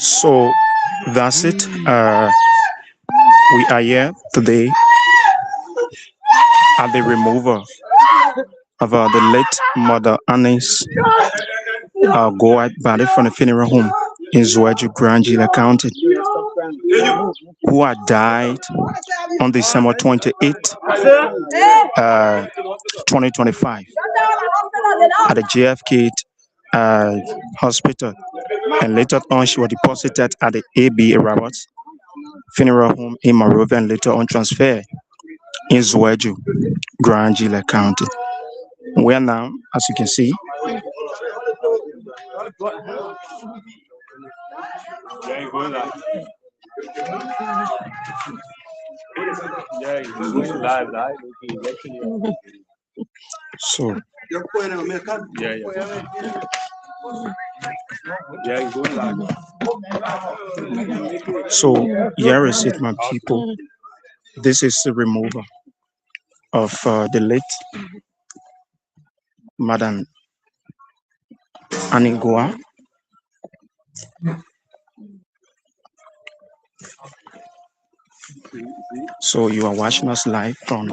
So that's it. We are here today at the removal of the late mother Annie's Goat body from the funeral home in Zouadjou, Grand County, who had died on December 28th, 2025 at the JFK hospital, and later on she was deposited at the AB Roberts Funeral Home in Monrovia and later on transferred in Zouadjou, Grand County. Where now, as you can see, so here is it, my people. This is the removal of the late Madam Aningua. So you are watching us live from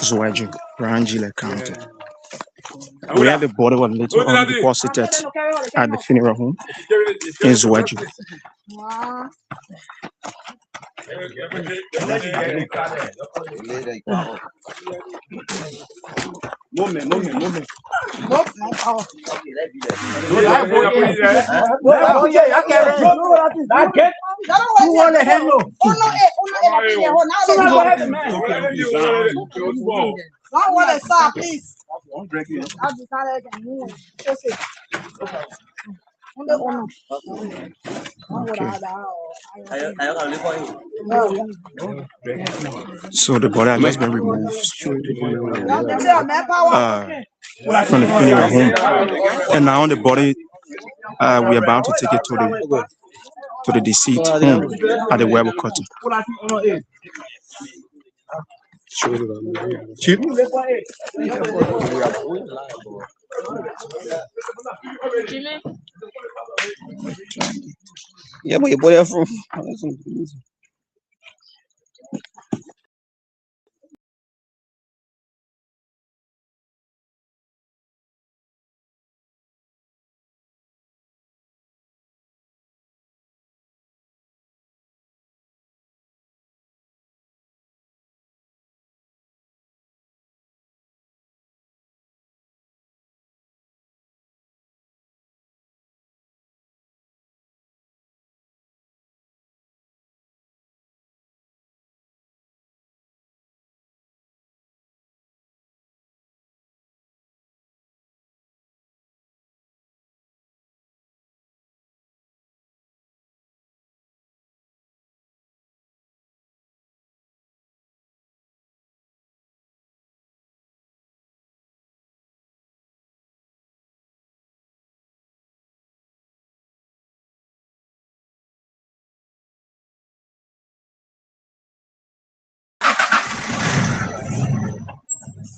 Zouadjou, Grand County, where the body was later on deposited at the funeral home in Zouadjou. So the body has just been removed from the funeral home, and now the body we're about to take it to the deceased home at the Weber Cotton. Yeah, but your boy from.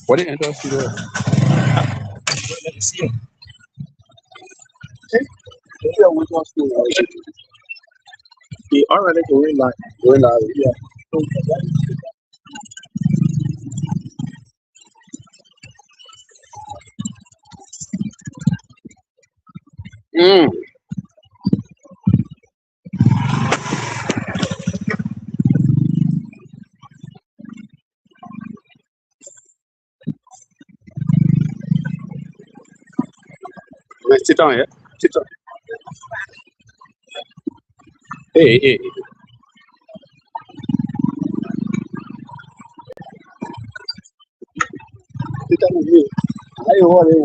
What did industry do? Let me see. Yeah, we going to already going live. Yeah. Let's sit down here. Sit down. Hey. Sit down with me. I want it.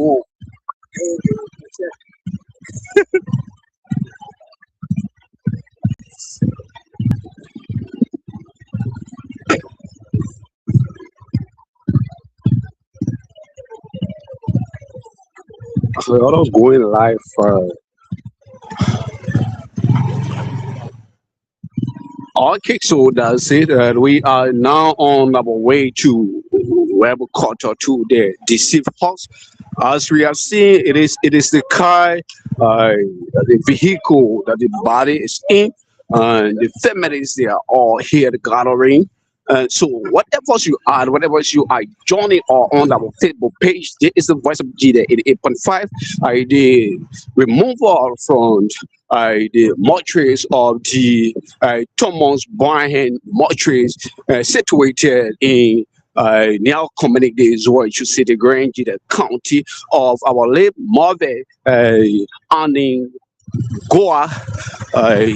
So all those going live okay, so that's it. We are now on our way to Rebel Quarter to the deceived house. As we have seen, it is the car the vehicle that the body is in, and the families they are all here gathering. And so whatever you are, whatever you are joining or on our Facebook page, there is the Voice of Gedeh 88.5. The removal from the mortuaries of the Thomas Bryan mortuaries situated in now community Zoichu City, Grand the county of our late mother, Annie Goa. Uh,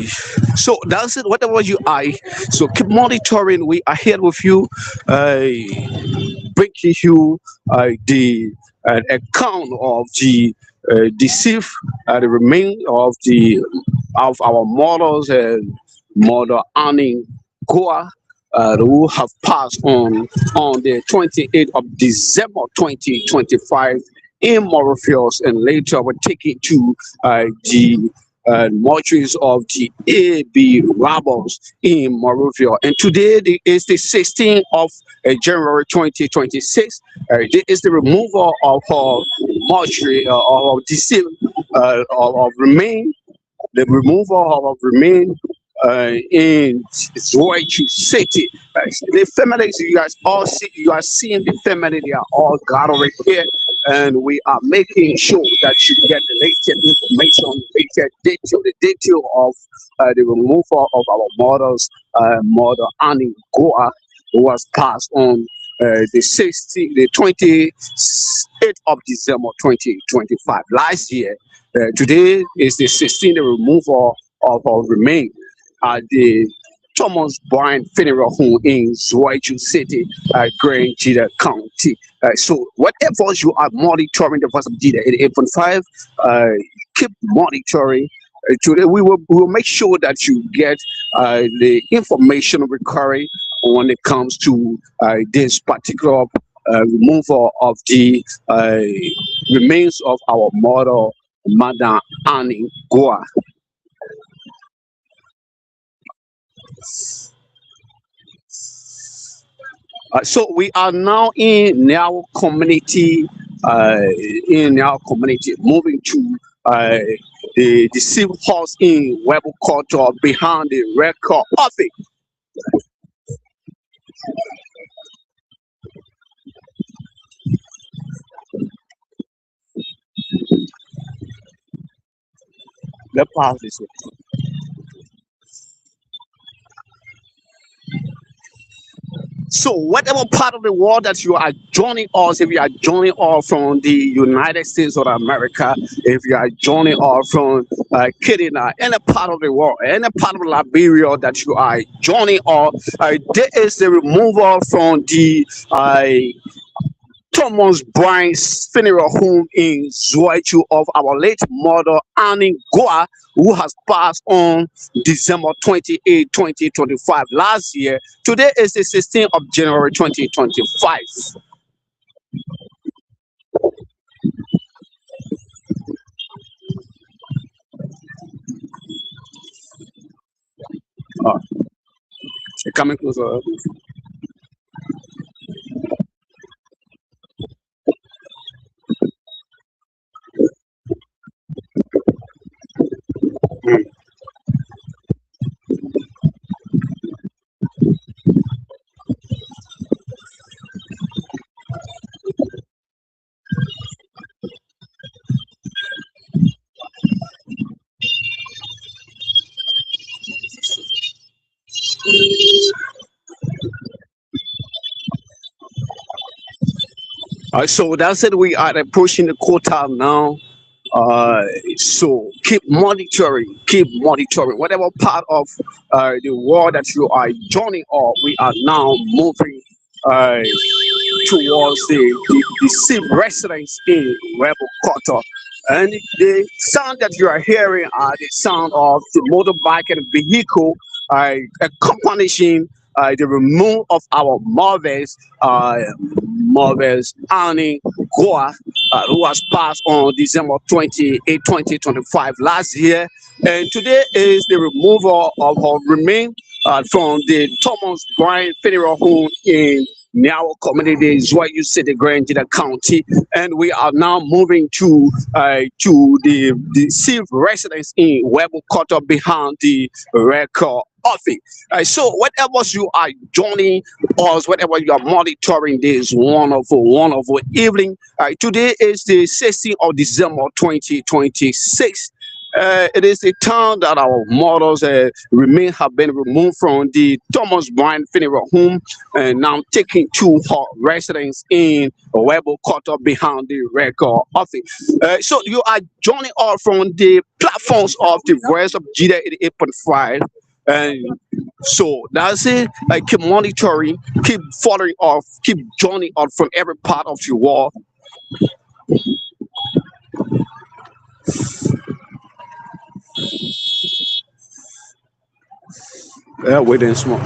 so that's it. Whatever you are, so keep monitoring. We are here with you, bringing you the account of the deceived, the remain of our mothers and mother Annie Goa. Who have passed on the 28th of December 2025 in Mauritius, and later were taken to the mortuaries of the AB rebels in Mauritius. And today is the 16th of January 2026. This is the removal of mortuary of deceased of remain, the removal of remain in Zoichu City. The families you guys all see, you are seeing the family, they are all gathering here, and we are making sure that you get the latest information, the detail of the removal of our mothers, mother Annie Goa, who was passed on the 28th of December 2025 last year. Today is the 16th removal of our remains at the Thomas Bryan Funeral Home in Zoichu City, Grand Gedeh County. So whatever you are monitoring the Voice of Gedeh 88.5, keep monitoring. Today we will make sure that you get the information recurring when it comes to this particular removal of the remains of our mother, Madam Annie Goa. So we are now uh, in our community, moving to the civil house in Webber Quarter behind the record office. Let's pass this way. So, whatever part of the world that you are joining us, if you are joining us from the United States of America, if you are joining us from Kenya, any part of the world, any part of Liberia that you are joining us, there is the removal from the Thomas Bryan's funeral home in Zoichu of our late mother Annie Goa, who has passed on December 28, 2025 last year. Today is the 16th of January 2025. Uh, Coming closer. So that's it. We are approaching the quota now. So keep monitoring whatever part of the world that you are joining, or we are now moving towards the same residence in Rebel Quarter. And the sound that you are hearing are the sound of the motorbike and vehicle accompanying the removal of our mothers Annie Goa, who was passed on December 28, 2025 last year. And today is the removal of her remains from the Thomas Bryan Funeral Home in Now community is where you see the Grand Jeddah County, and we are now moving to the Silver residence in Webber Quarter behind the record office. So whatever you are joining us, whatever you are monitoring this wonderful evening. Today is the 16th of December 2026. It is the time that our mothers remain have been removed from the Thomas Bryan Funeral Home and now taken to her residence in Webber Quarter behind the record office. So you are joining us from the platforms of the Voice of Gedeh 88.5. And so that's it. Like keep monitoring, keep following off, keep joining us from every part of your world. Yeah, waiting small.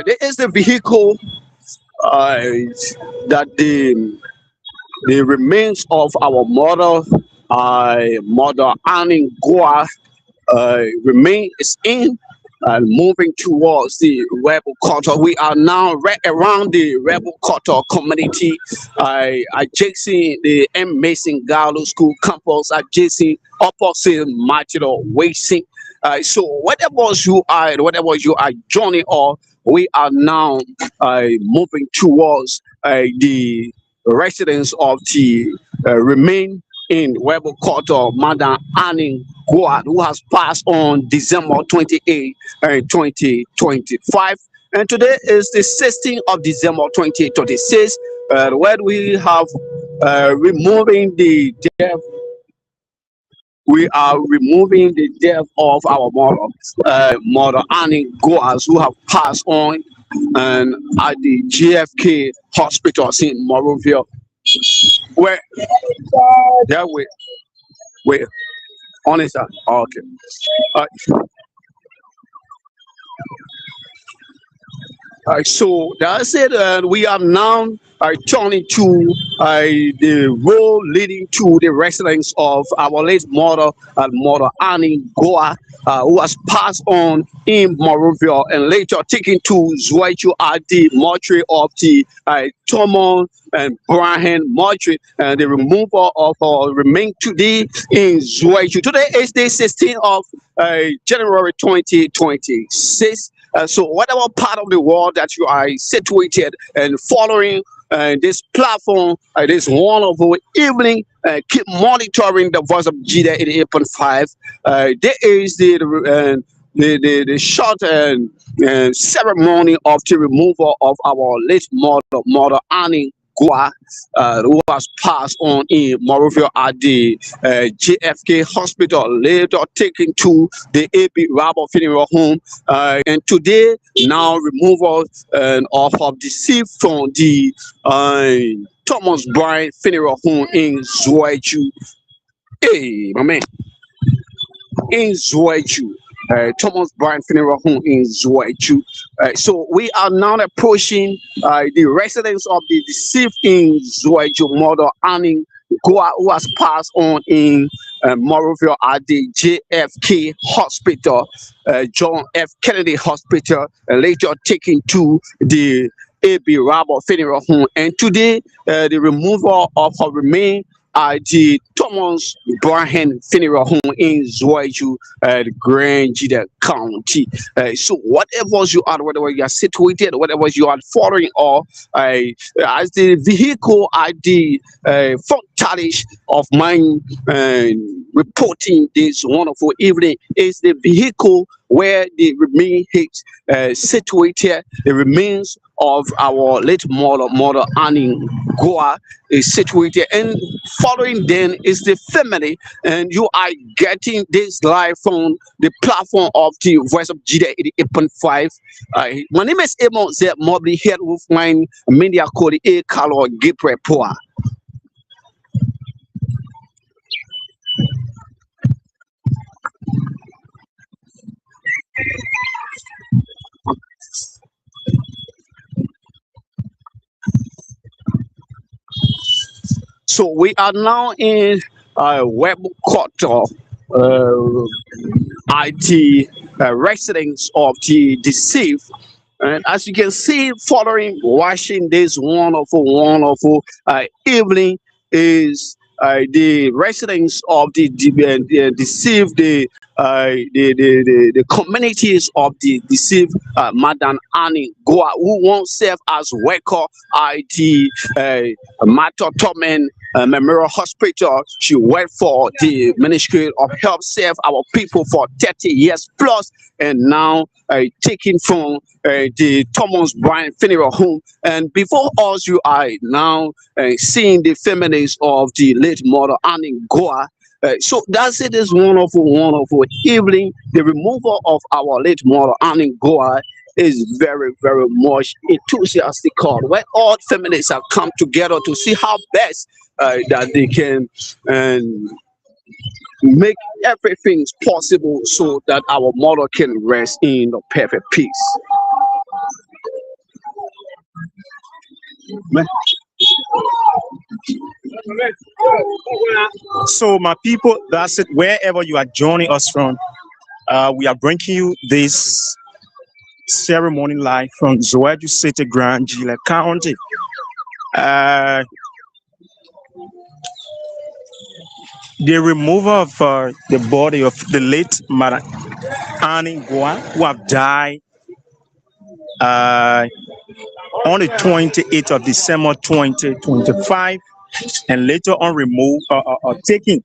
There is the vehicle that the remains of our mother Annie Goa remains in and moving towards the Rebel Quarter. We are now right around the Rebel Quarter community, adjacent the M. Mason Gallo School campus, adjacent opposite Martino Wacing. So whatever you are joining or we are now moving towards the residence of the remain in Weber Quarter, Madam Annie Guad, who has passed on December 28, 2025. And today is the 16th of December 2026, where we have removing the death. We are removing the death of our mother Annie Goas, who have passed on and at the GFK hospital in Morovia, where yeah, we honest. Okay. Uh, so that's it. We are now turning to the road leading to the residence of our late mother, Mother Annie Goa, who has passed on in Morovia and later taken to Zwaichu at the mortuary of the Tomon and Brian mortuary, and the removal of her remain today in Zwaichu. Today is the 16th of January 2026. So whatever part of the world that you are situated and following this platform, this wonderful evening, keep monitoring the Voice of Gedeh 88.5. There is the short ceremony of the removal of our late mother Annie Gua, who has passed on in Morovia at the JFK hospital, later taken to the AB Rabba Funeral Home. And today, now removal of her deceased from the Thomas Bryan Funeral Home in Zwaichu. Hey, my man, in Zwaichu. Thomas Bryan Funeral Home in Zwaichu. So we are now approaching the residence of the deceased in Zwaichu, Mother Annie Goa, who has passed on in Morovia at the JFK Hospital, John F. Kennedy Hospital, and later taken to the AB Rabba Funeral Home. And today, the removal of her remains the Thomas Bryan Funeral Home in Zwaichu, Grand Jeddah County. So whatever you are, whatever you are situated, whatever you are following, or as the vehicle at the front carriage of mine reporting this wonderful evening is the vehicle where the remain is situated. The remains of our late mother Annie Goa is situated, and following then is the family, and you are getting this live from the platform of the Voice of Gedeh 88.5. My name is Emo Z Mobley, here with my media called A Carlo Gipre Poa. So we are now in web quarter IT residents of the deceived. And as you can see, following watching this wonderful evening is the residents of the deceived, the communities of the deceived Madam Annie Goa, who once served as worker at the Mato Tomen Memorial Hospital. She worked for the Ministry of Health, served our people for 30 years plus, and now taking from the Thomas Bryan Funeral Home. And before us, you are now seeing the families of the late mother Annie Goa. So that's it. Is wonderful evening. The removal of our late mother Annie Goa is very much enthusiastic call where all families have come together to see how best that they can make everything possible so that our mother can rest in the perfect peace. So, my people, that's it. Wherever you are joining us from, we are bringing you this ceremony live from Zoeju City, Granville County. The removal of the body of the late Mother Annie Goa, who have died on the 28th of December 2025, and later on removed taken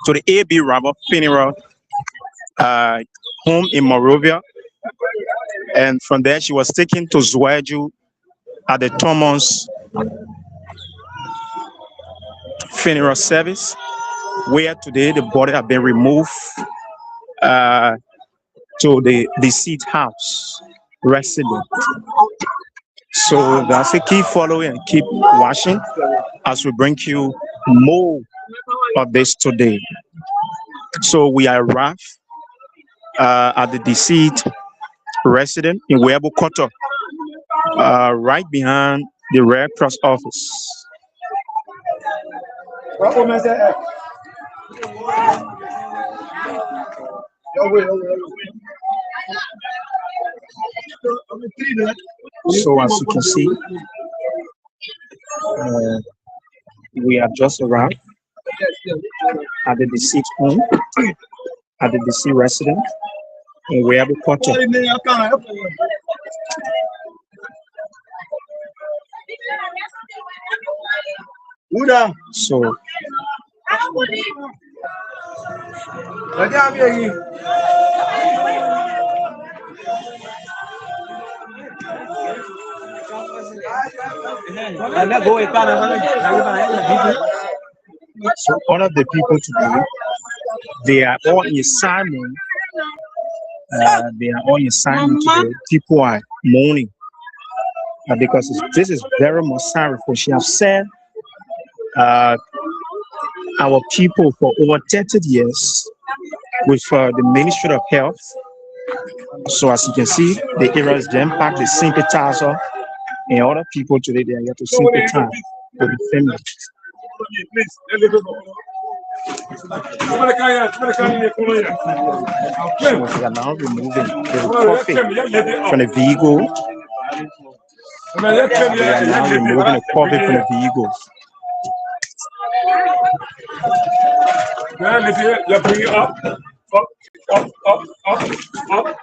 to the A.B. Rabba Funeral home in Morovia, and from there she was taken to Zweju at the Thomas funeral service, where today the body have been removed to the deceased house resident. So that's a keep following and keep watching as we bring you more of this today. So we are arrived at the deceased resident in Webu Koto, right behind the Red Cross office. So as you can see, we have just arrived at the deceased home, at the deceased resident in Webu Koto. So so all of the people today, they are all in Simon. They are all in Simon today. People are mourning because this is very much sorrowful. She has said our people for over 30 years with the Ministry of Health. So as you can see, the area is jam packed, the sympathizer and other people today, they are here to sympathize with the family. So we are now removing the coffee from the vehicle. We are now removing the coffee from the vehicle. You bring it up. Up. All right.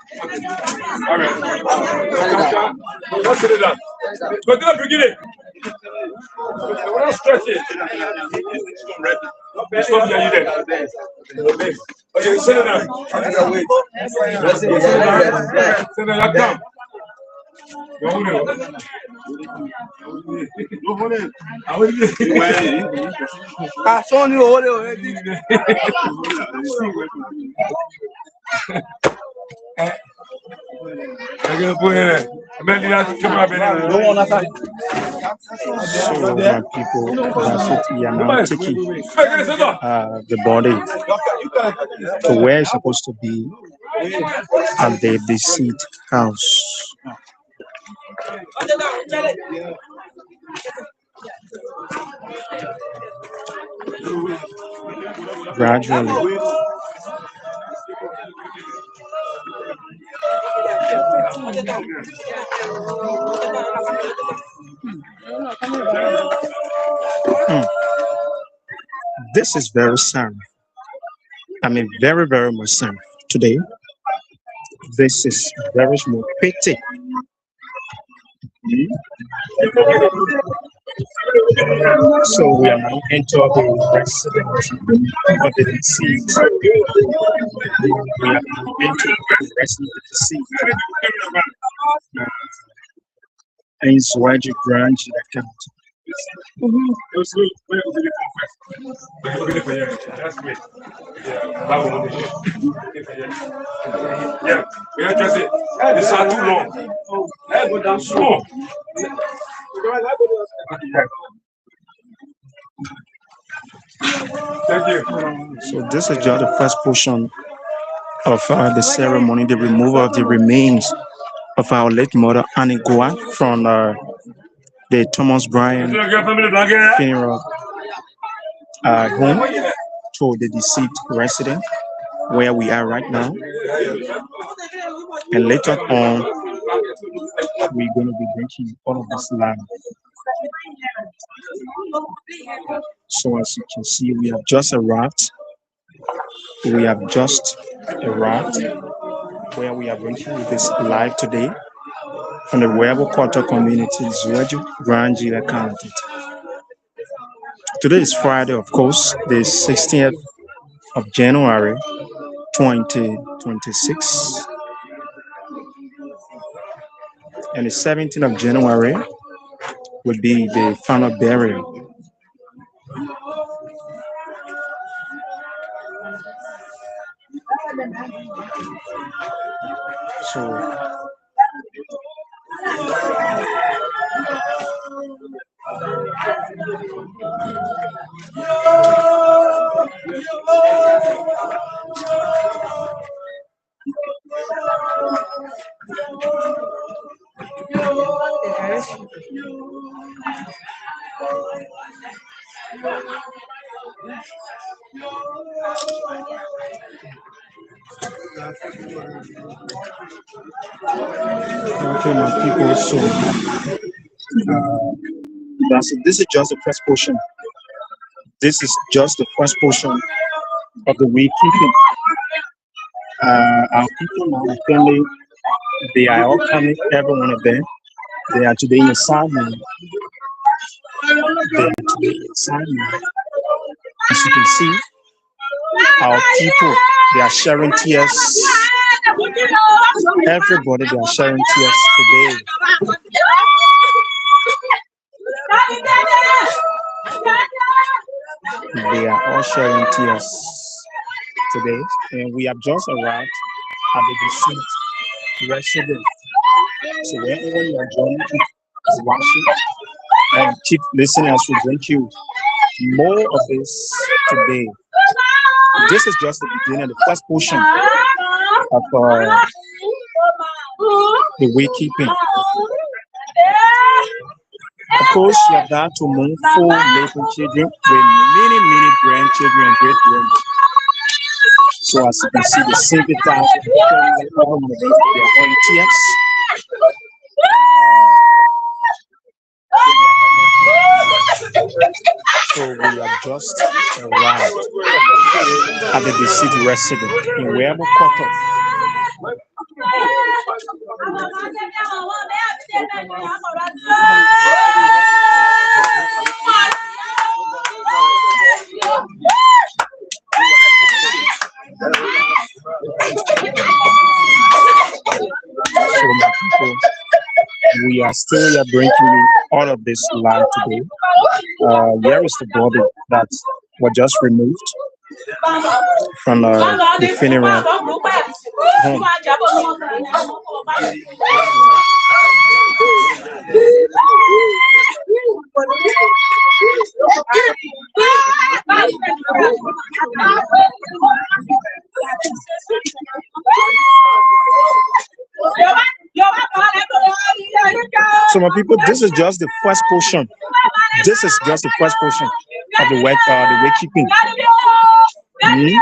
Let's get it done. But then bring it in. We're not stretching. Stop there, you there. Okay, sit it down. Sit it down. I saw you already. So my people, that's it. We are now taking the body to where it's supposed to be at the deceased house. gradually. Hmm. This is very sad. I mean, very, very much sad today. This is very small pity. So we are now into the residence of the deceased. We are now into the residence of the deceased. In Swaji branch account. That's great. Yeah, we are just it's not too long. Small. Thank you. So this is just the first portion of the ceremony, the removal of the remains of our late mother Annie Goa from the Thomas Bryan funeral home to the deceased resident where we are right now. And later on, we're going to be drinking all of this land. So as you can see, we have just arrived. We have just arrived where we are drinking with this live today from the Weber Quarter Community, Zueju, Grangila County. Today is Friday, of course, the 16th of January, 2026. And the 17th of January will be the final burial. So okay, my people. So this is just the first portion. This is just the first portion of the week keeping. Our people, my family, they are all coming, every one of them. They are today in assignment. They are today in assignment. As you can see, our people, they are sharing tears. Everybody, they are sharing tears today. They are all sharing tears today. And we have just arrived at the deceased residence. So wherever you are joining, keep watching and keep listening as we bring you more of this today. This is just the beginning, the first portion of the way keeping. Of course, we have got to move for little children with many, many grandchildren and great grands. So as you can see, the simple task of their own tears. So we have just arrived at the deceased resident in Weber Quarter. So my people, we are still here bringing you all of this live today. Here is the body that was just removed from the funeral home. So my people, this is just the first portion. This is just the first portion of the way keeping. Hmm?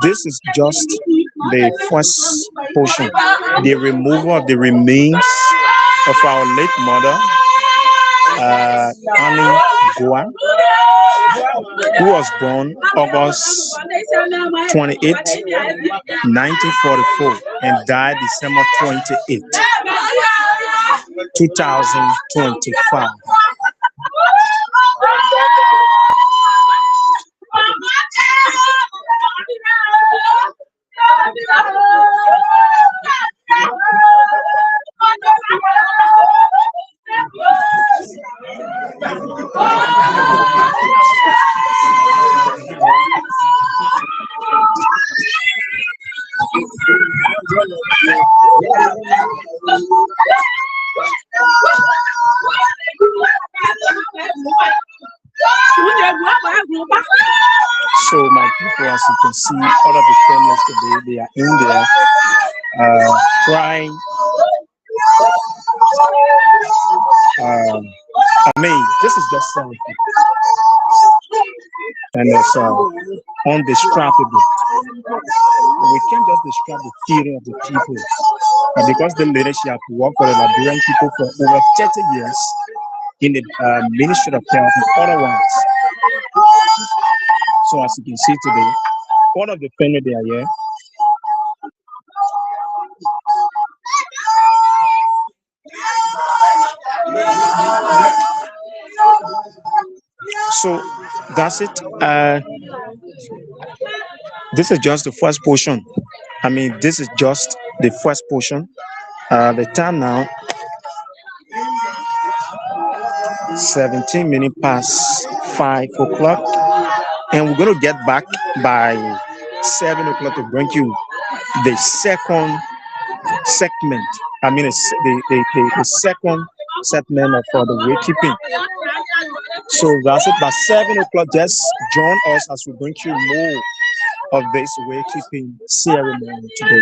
This is just the first portion, the removal of the remains of our late mother, Annie Goa, who was born August 28, 1944, and died December 28, 2025. So my people, as you can see, all of the families today, they are in there crying. I mean, this is just something, and it's undescribable. We can't just describe the feeling of the people, because the leadership worked for the Liberian people for over 30 years in the Ministry of Health and otherwise. So as you can see today, all of the family they are here. So that's it. This is just the first portion. I mean, this is just the first portion. The time now, 17 minutes past 5 o'clock, and we're going to get back by 7 o'clock to bring you the second segment. I mean, the second segment of the wakekeeping. So that's it. By 7 o'clock, just join us as we bring you more of this wakekeeping ceremony today.